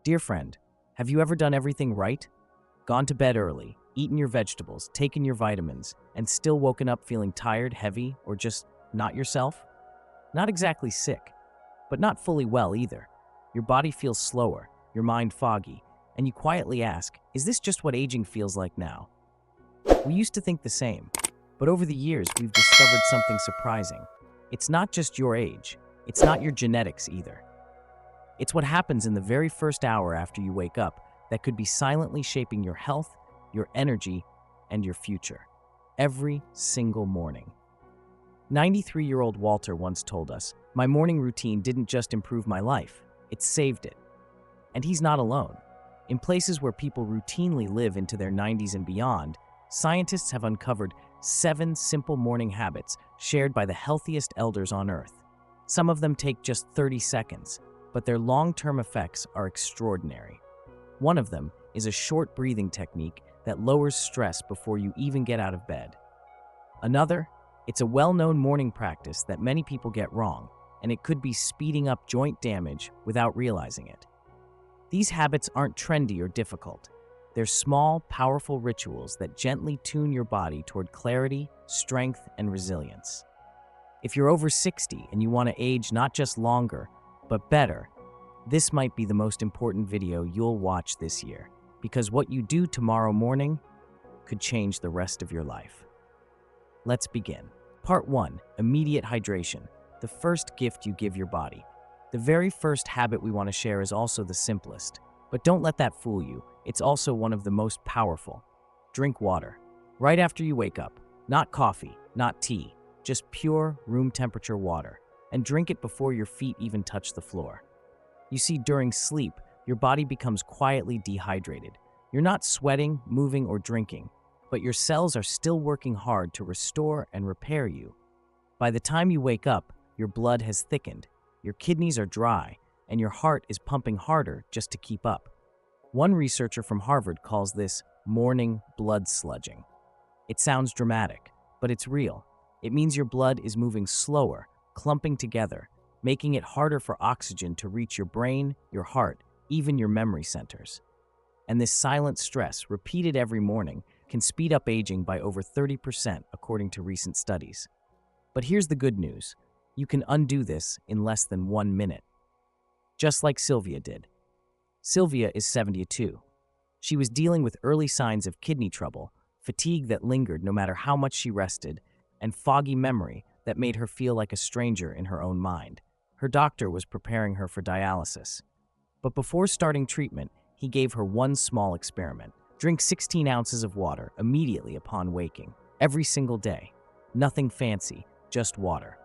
Dear friend, have you ever done everything right? Gone to bed early, eaten your vegetables, taken your vitamins, and still woken up feeling tired, heavy, or just not yourself? Not exactly sick, but not fully well either. Your body feels slower, your mind foggy, and you quietly ask, is this just what aging feels like now? We used to think the same, but over the years we've discovered something surprising. It's not just your age, it's not your genetics either. It's what happens in the very first hour after you wake up that could be silently shaping your health, your energy, and your future. Every single morning. 93-year-old Walter once told us, "My morning routine didn't just improve my life, it saved it." And he's not alone. In places where people routinely live into their 90s and beyond, scientists have uncovered 7 simple morning habits shared by the healthiest elders on Earth. Some of them take just 30 seconds, but their long-term effects are extraordinary. One of them is a short breathing technique that lowers stress before you even get out of bed. Another, it's a well-known morning practice that many people get wrong, and it could be speeding up joint damage without realizing it. These habits aren't trendy or difficult. They're small, powerful rituals that gently tune your body toward clarity, strength, and resilience. If you're over 60 and you want to age not just longer, but better, this might be the most important video you'll watch this year, because what you do tomorrow morning could change the rest of your life. Let's begin. Part 1, immediate hydration, the first gift you give your body. The very first habit we want to share is also the simplest, but don't let that fool you. It's also one of the most powerful. Drink water. Right after you wake up. Not coffee, not tea, just pure room temperature water. And drink it before your feet even touch the floor. You see, during sleep, your body becomes quietly dehydrated. You're not sweating, moving, or drinking, but your cells are still working hard to restore and repair you. By the time you wake up, your blood has thickened, your kidneys are dry, and your heart is pumping harder just to keep up. One researcher from Harvard calls this morning blood sludging. It sounds dramatic, but it's real. It means your blood is moving slower, clumping together, making it harder for oxygen to reach your brain, your heart, even your memory centers. And this silent stress, repeated every morning, can speed up aging by over 30% according to recent studies. But here's the good news. You can undo this in less than 1 minute. Just like Sylvia did. Sylvia is 72. She was dealing with early signs of kidney trouble, fatigue that lingered no matter how much she rested, and foggy memory that made her feel like a stranger in her own mind. Her doctor was preparing her for dialysis. But before starting treatment, he gave her one small experiment. Drink 16 ounces of water immediately upon waking, every single day. Nothing fancy, just water.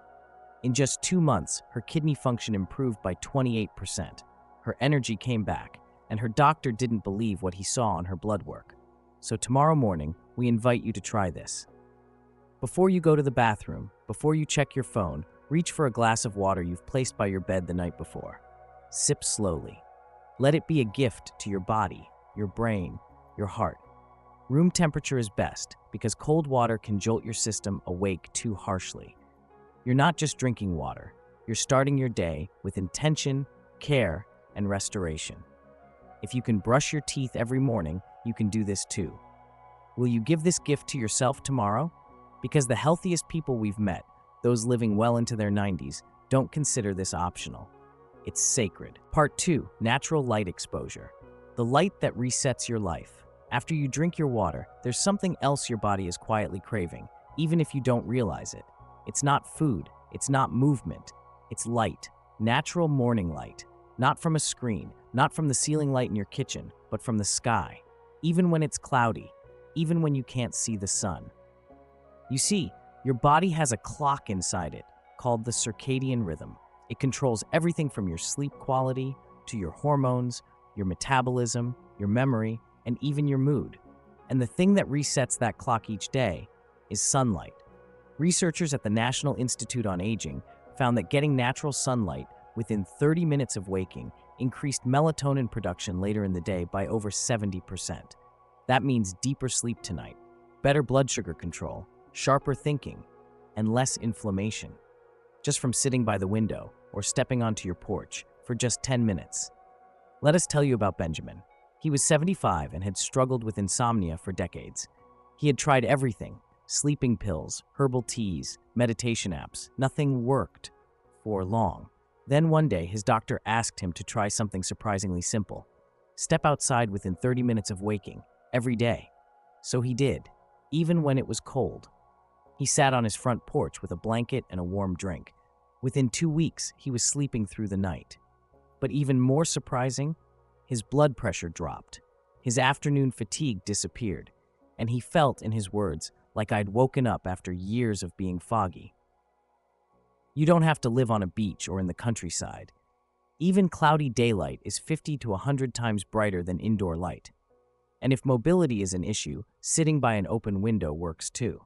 In just 2 months, her kidney function improved by 28%. Her energy came back, and her doctor didn't believe what he saw on her blood work. So tomorrow morning, we invite you to try this. Before you go to the bathroom, before you check your phone, reach for a glass of water you've placed by your bed the night before. Sip slowly. Let it be a gift to your body, your brain, your heart. Room temperature is best because cold water can jolt your system awake too harshly. You're not just drinking water, you're starting your day with intention, care, and restoration. If you can brush your teeth every morning, you can do this too. Will you give this gift to yourself tomorrow? Because the healthiest people we've met, those living well into their 90s, don't consider this optional. It's sacred. Part 2, natural light exposure. The light that resets your life. After you drink your water, there's something else your body is quietly craving, even if you don't realize it. It's not food, it's not movement, it's light, natural morning light. Not from a screen, not from the ceiling light in your kitchen, but from the sky. Even when it's cloudy, even when you can't see the sun. You see, your body has a clock inside it called the circadian rhythm. It controls everything from your sleep quality to your hormones, your metabolism, your memory, and even your mood. And the thing that resets that clock each day is sunlight. Researchers at the National Institute on Aging found that getting natural sunlight within 30 minutes of waking increased melatonin production later in the day by over 70%. That means deeper sleep tonight, better blood sugar control, sharper thinking, and less inflammation. Just from sitting by the window or stepping onto your porch for just 10 minutes. Let us tell you about Benjamin. He was 75 and had struggled with insomnia for decades. He had tried everything: sleeping pills, herbal teas, meditation apps. Nothing worked for long. Then one day, his doctor asked him to try something surprisingly simple: step outside within 30 minutes of waking, every day. So he did, even when it was cold. He sat on his front porch with a blanket and a warm drink. Within 2 weeks, he was sleeping through the night. But even more surprising, his blood pressure dropped. His afternoon fatigue disappeared, and he felt, in his words, like I'd woken up after years of being foggy. You don't have to live on a beach or in the countryside. Even cloudy daylight is 50 to 100 times brighter than indoor light. And if mobility is an issue, sitting by an open window works too.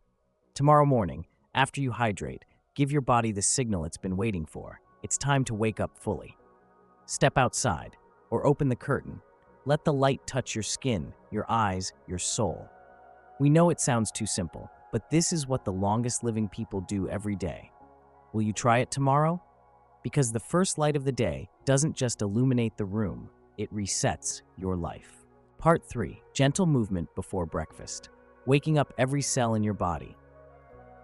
Tomorrow morning, after you hydrate, give your body the signal it's been waiting for. It's time to wake up fully. Step outside, or open the curtain. Let the light touch your skin, your eyes, your soul. We know it sounds too simple, but this is what the longest living people do every day. Will you try it tomorrow? Because the first light of the day doesn't just illuminate the room, it resets your life. Part 3. Gentle movement before breakfast. Waking up every cell in your body.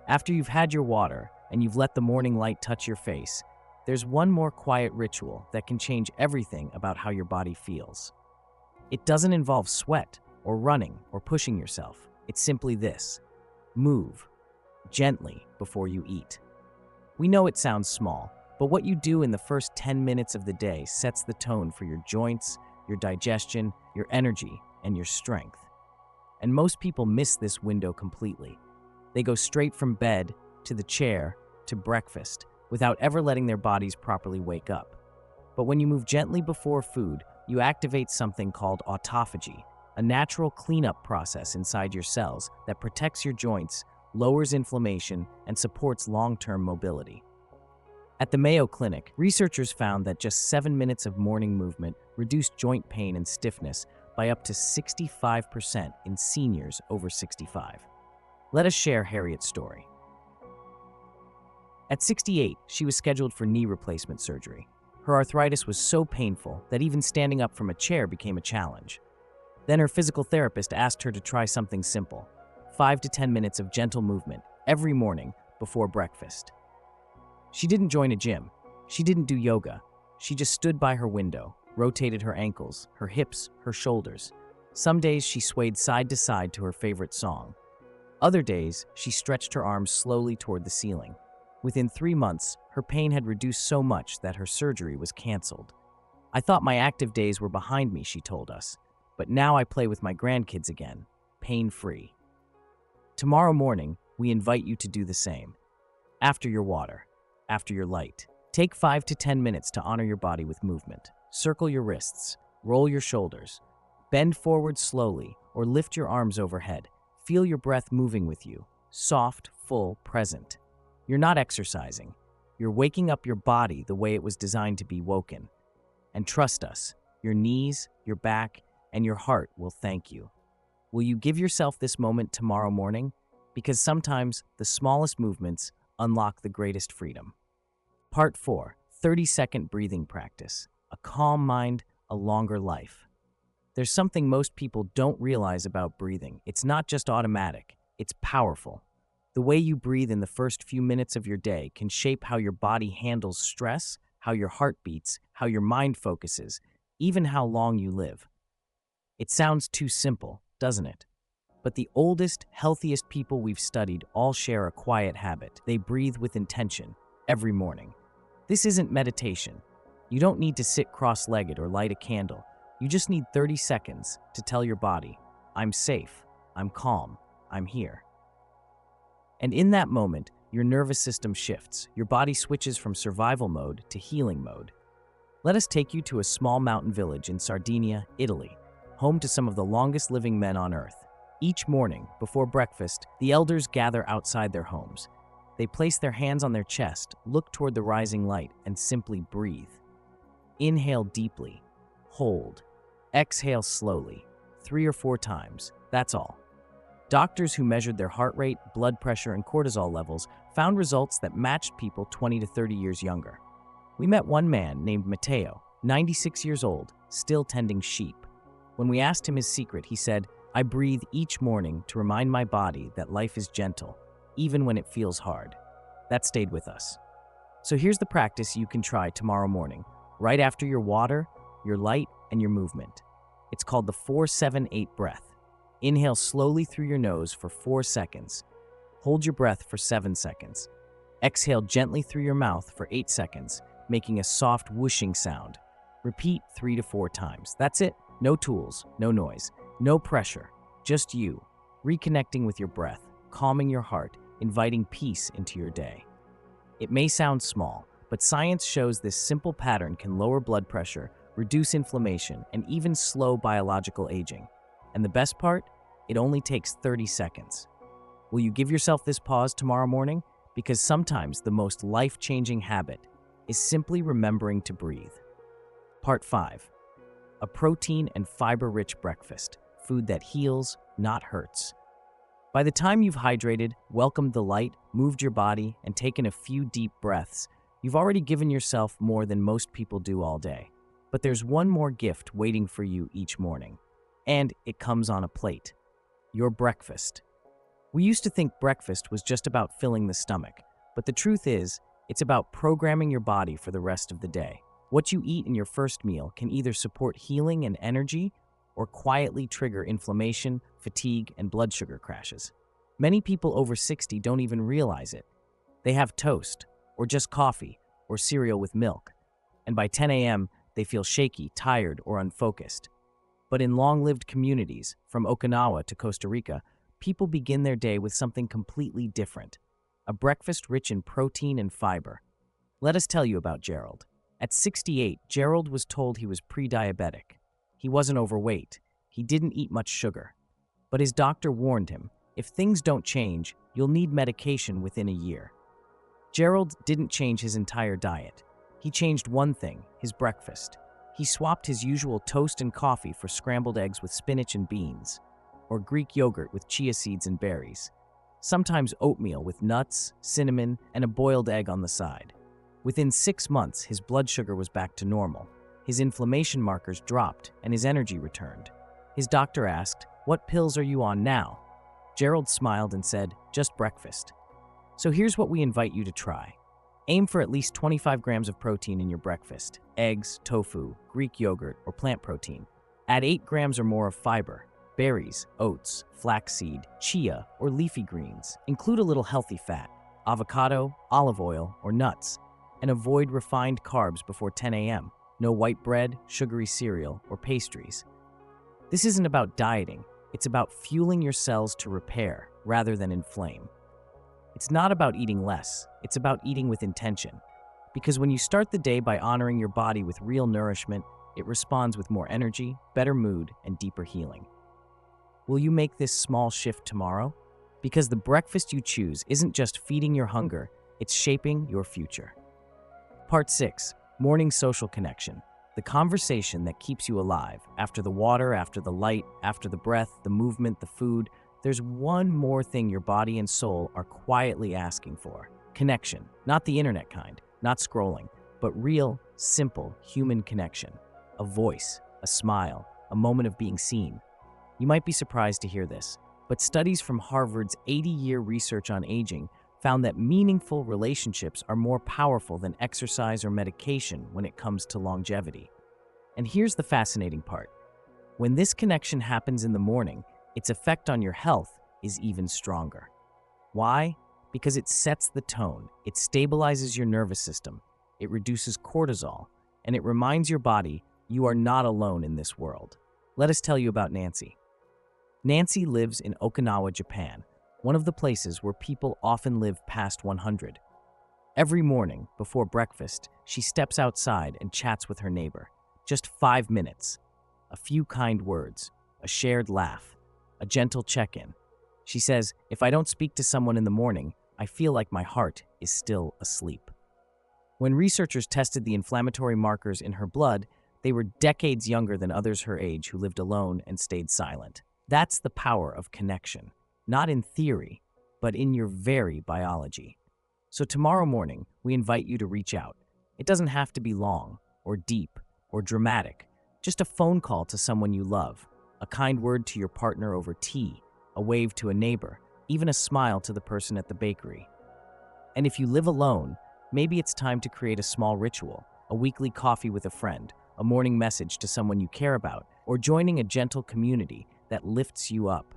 After you've had your water and you've let the morning light touch your face, there's one more quiet ritual that can change everything about how your body feels. It doesn't involve sweat or running or pushing yourself. It's simply this: move gently before you eat. We know it sounds small, but what you do in the first 10 minutes of the day sets the tone for your joints, your digestion, your energy, and your strength. And most people miss this window completely. They go straight from bed to the chair to breakfast without ever letting their bodies properly wake up. But when you move gently before food, you activate something called autophagy, a natural cleanup process inside your cells that protects your joints, lowers inflammation, and supports long-term mobility. At the Mayo Clinic, researchers found that just 7 minutes of morning movement reduced joint pain and stiffness by up to 65% in seniors over 65. Let us share Harriet's story. At 68, she was scheduled for knee replacement surgery. Her arthritis was so painful that even standing up from a chair became a challenge. Then her physical therapist asked her to try something simple: 5 to 10 minutes of gentle movement every morning before breakfast. She didn't join a gym. She didn't do yoga. She just stood by her window, rotated her ankles, her hips, her shoulders. Some days she swayed side to side to her favorite song. Other days, she stretched her arms slowly toward the ceiling. Within 3 months, her pain had reduced so much that her surgery was canceled. "I thought my active days were behind me," she told us, "but now I play with my grandkids again, pain-free." Tomorrow morning, we invite you to do the same. After your water, after your light, take 5 to 10 minutes to honor your body with movement. Circle your wrists, roll your shoulders, bend forward slowly, or lift your arms overhead. Feel your breath moving with you, soft, full, present. You're not exercising. You're waking up your body the way it was designed to be woken. And trust us, your knees, your back, and your heart will thank you. Will you give yourself this moment tomorrow morning? Because sometimes the smallest movements unlock the greatest freedom. Part 4. 30-second breathing practice. A calm mind, a longer life. There's something most people don't realize about breathing. It's not just automatic, it's powerful. The way you breathe in the first few minutes of your day can shape how your body handles stress, how your heart beats, how your mind focuses, even how long you live. It sounds too simple, doesn't it? But the oldest, healthiest people we've studied all share a quiet habit. They breathe with intention every morning. This isn't meditation. You don't need to sit cross-legged or light a candle. You just need 30 seconds to tell your body, "I'm safe, I'm calm, I'm here." And in that moment, your nervous system shifts. Your body switches from survival mode to healing mode. Let us take you to a small mountain village in Sardinia, Italy, home to some of the longest living men on Earth. Each morning, before breakfast, the elders gather outside their homes. They place their hands on their chest, look toward the rising light, and simply breathe. Inhale deeply, hold, exhale slowly, 3 or 4 times, that's all. Doctors who measured their heart rate, blood pressure, and cortisol levels found results that matched people 20 to 30 years younger. We met one man named Matteo. 96 years old, still tending sheep. When we asked him his secret, he said, "I breathe each morning to remind my body that life is gentle, even when it feels hard." That stayed with us. So here's the practice you can try tomorrow morning, right after your water, your light, and your movement. It's called the 4-7-8 breath. Inhale slowly through your nose for 4 seconds. Hold your breath for 7 seconds. Exhale gently through your mouth for 8 seconds, making a soft whooshing sound. Repeat 3 to 4 times. That's it. No tools, no noise, no pressure, just you, reconnecting with your breath, calming your heart, inviting peace into your day. It may sound small, but science shows this simple pattern can lower blood pressure, reduce inflammation, and even slow biological aging. And the best part? It only takes 30 seconds. Will you give yourself this pause tomorrow morning? Because sometimes the most life-changing habit is simply remembering to breathe. Part 5. A protein and fiber-rich breakfast, food that heals, not hurts. By the time you've hydrated, welcomed the light, moved your body, and taken a few deep breaths, you've already given yourself more than most people do all day. But there's one more gift waiting for you each morning, and it comes on a plate. Your breakfast. We used to think breakfast was just about filling the stomach, but the truth is, it's about programming your body for the rest of the day. What you eat in your first meal can either support healing and energy or quietly trigger inflammation, fatigue, and blood sugar crashes. Many people over 60 don't even realize it. They have toast, or just coffee, or cereal with milk, and by 10 a.m., they feel shaky, tired, or unfocused. But in long-lived communities, from Okinawa to Costa Rica, people begin their day with something completely different, a breakfast rich in protein and fiber. Let us tell you about Gerald. At 68, Gerald was told he was pre-diabetic. He wasn't overweight. He didn't eat much sugar. But his doctor warned him, if things don't change, you'll need medication within a year. Gerald didn't change his entire diet. He changed one thing, his breakfast. He swapped his usual toast and coffee for scrambled eggs with spinach and beans, or Greek yogurt with chia seeds and berries. Sometimes oatmeal with nuts, cinnamon, and a boiled egg on the side. Within 6 months, his blood sugar was back to normal. His inflammation markers dropped, and his energy returned. His doctor asked, "What pills are you on now?" Gerald smiled and said, "Just breakfast." So here's what we invite you to try. Aim for at least 25 grams of protein in your breakfast: eggs, tofu, Greek yogurt, or plant protein. Add 8 grams or more of fiber: berries, oats, flaxseed, chia, or leafy greens. Include a little healthy fat: avocado, olive oil, or nuts. And avoid refined carbs before 10 a.m. No white bread, sugary cereal, or pastries. This isn't about dieting. It's about fueling your cells to repair rather than inflame. It's not about eating less. It's about eating with intention. Because when you start the day by honoring your body with real nourishment, it responds with more energy, better mood, and deeper healing. Will you make this small shift tomorrow? Because the breakfast you choose isn't just feeding your hunger, it's shaping your future. Part 6. Morning social connection. The conversation that keeps you alive. After the water, after the light, after the breath, the movement, the food, there's one more thing your body and soul are quietly asking for. Connection. Not the internet kind, not scrolling, but real, simple, human connection. A voice, a smile, a moment of being seen. You might be surprised to hear this, but studies from Harvard's 80-year research on aging found that meaningful relationships are more powerful than exercise or medication when it comes to longevity. And here's the fascinating part. When this connection happens in the morning, its effect on your health is even stronger. Why? Because it sets the tone, it stabilizes your nervous system, it reduces cortisol, and it reminds your body you are not alone in this world. Let us tell you about Nancy. Nancy lives in Okinawa, Japan, one of the places where people often live past 100. Every morning, before breakfast, she steps outside and chats with her neighbor. Just 5 minutes. A few kind words, a shared laugh, a gentle check-in. She says, "If I don't speak to someone in the morning, I feel like my heart is still asleep." When researchers tested the inflammatory markers in her blood, they were decades younger than others her age who lived alone and stayed silent. That's the power of connection. Not in theory, but in your very biology. So tomorrow morning, we invite you to reach out. It doesn't have to be long or deep. or dramatic. Just a phone call to someone you love, a kind word to your partner over tea, a wave to a neighbor, even a smile to the person at the bakery. And if you live alone, maybe it's time to create a small ritual, a weekly coffee with a friend, a morning message to someone you care about, or joining a gentle community that lifts you up.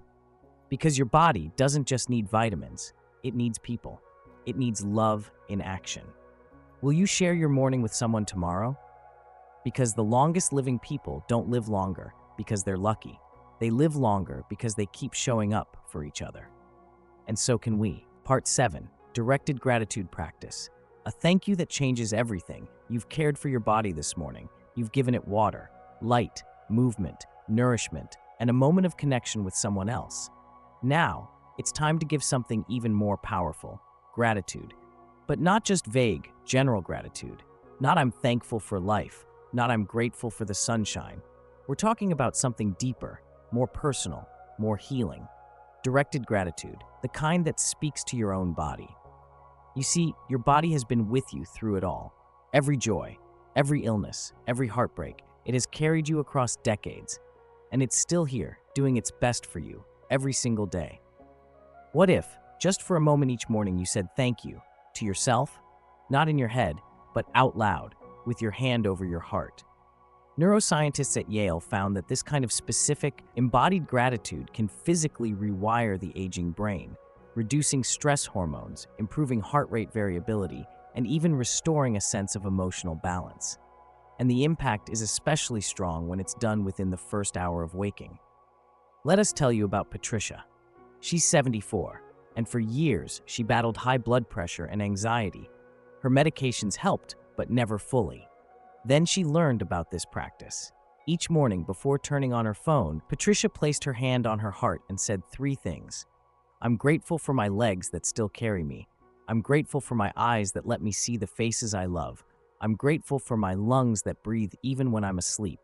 Because your body doesn't just need vitamins, it needs people. It needs love in action. Will you share your morning with someone tomorrow? Because the longest living people don't live longer because they're lucky. They live longer because they keep showing up for each other. And so can we. Part 7, Directed Gratitude Practice. A thank you that changes everything. You've cared for your body this morning. You've given it water, light, movement, nourishment, and a moment of connection with someone else. Now, it's time to give something even more powerful, gratitude. But not just vague, general gratitude. Not I'm thankful for life, not I'm grateful for the sunshine. We're talking about something deeper, more personal, more healing. Directed gratitude, the kind that speaks to your own body. You see, your body has been with you through it all. Every joy, every illness, every heartbreak, it has carried you across decades. And it's still here, doing its best for you, every single day. What if, just for a moment each morning, you said thank you to yourself? Not in your head, but out loud, with your hand over your heart. Neuroscientists at Yale found that this kind of specific, embodied gratitude can physically rewire the aging brain, reducing stress hormones, improving heart rate variability, and even restoring a sense of emotional balance. And the impact is especially strong when it's done within the first hour of waking. Let us tell you about Patricia. She's 74, and for years she battled high blood pressure and anxiety. Her medications helped, but never fully. Then she learned about this practice. Each morning before turning on her phone, Patricia placed her hand on her heart and said 3 things. I'm grateful for my legs that still carry me. I'm grateful for my eyes that let me see the faces I love. I'm grateful for my lungs that breathe even when I'm asleep.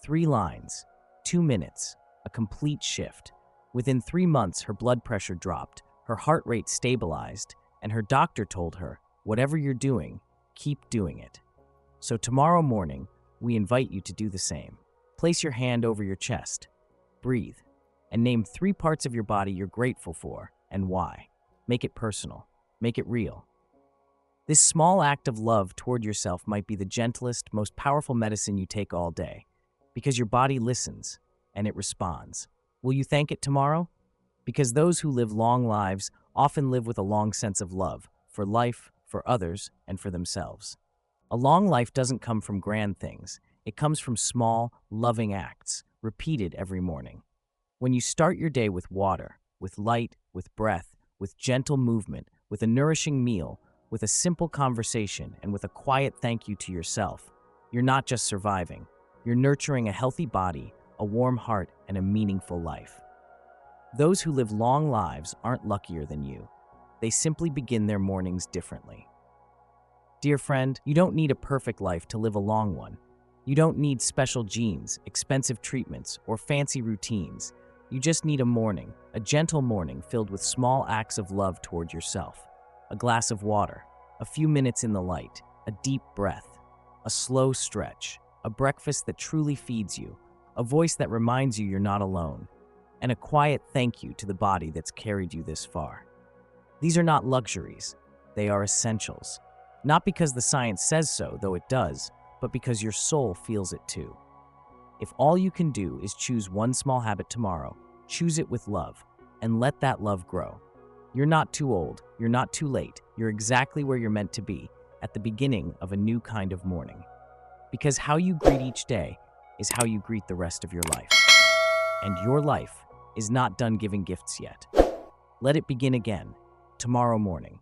3 lines, 2 minutes, a complete shift. Within 3 months, her blood pressure dropped, her heart rate stabilized, and her doctor told her, whatever you're doing, keep doing it. So tomorrow morning, we invite you to do the same. Place your hand over your chest, breathe, and name 3 parts of your body you're grateful for and why. Make it personal. Make it real. This small act of love toward yourself might be the gentlest, most powerful medicine you take all day, because your body listens and it responds. Will you thank it tomorrow? Because those who live long lives often live with a long sense of love for life, for others, and for themselves. A long life doesn't come from grand things. It comes from small, loving acts, repeated every morning. When you start your day with water, with light, with breath, with gentle movement, with a nourishing meal, with a simple conversation, and with a quiet thank you to yourself, you're not just surviving. You're nurturing a healthy body, a warm heart, and a meaningful life. Those who live long lives aren't luckier than you. They simply begin their mornings differently. Dear friend, you don't need a perfect life to live a long one. You don't need special genes, expensive treatments, or fancy routines. You just need a morning, a gentle morning filled with small acts of love toward yourself. A glass of water, a few minutes in the light, a deep breath, a slow stretch, a breakfast that truly feeds you, a voice that reminds you you're not alone, and a quiet thank you to the body that's carried you this far. These are not luxuries, they are essentials. Not because the science says so, though it does, but because your soul feels it too. If all you can do is choose one small habit tomorrow, choose it with love, and let that love grow. You're not too old, you're not too late, you're exactly where you're meant to be, at the beginning of a new kind of morning. Because how you greet each day is how you greet the rest of your life. And your life is not done giving gifts yet. Let it begin again, tomorrow morning.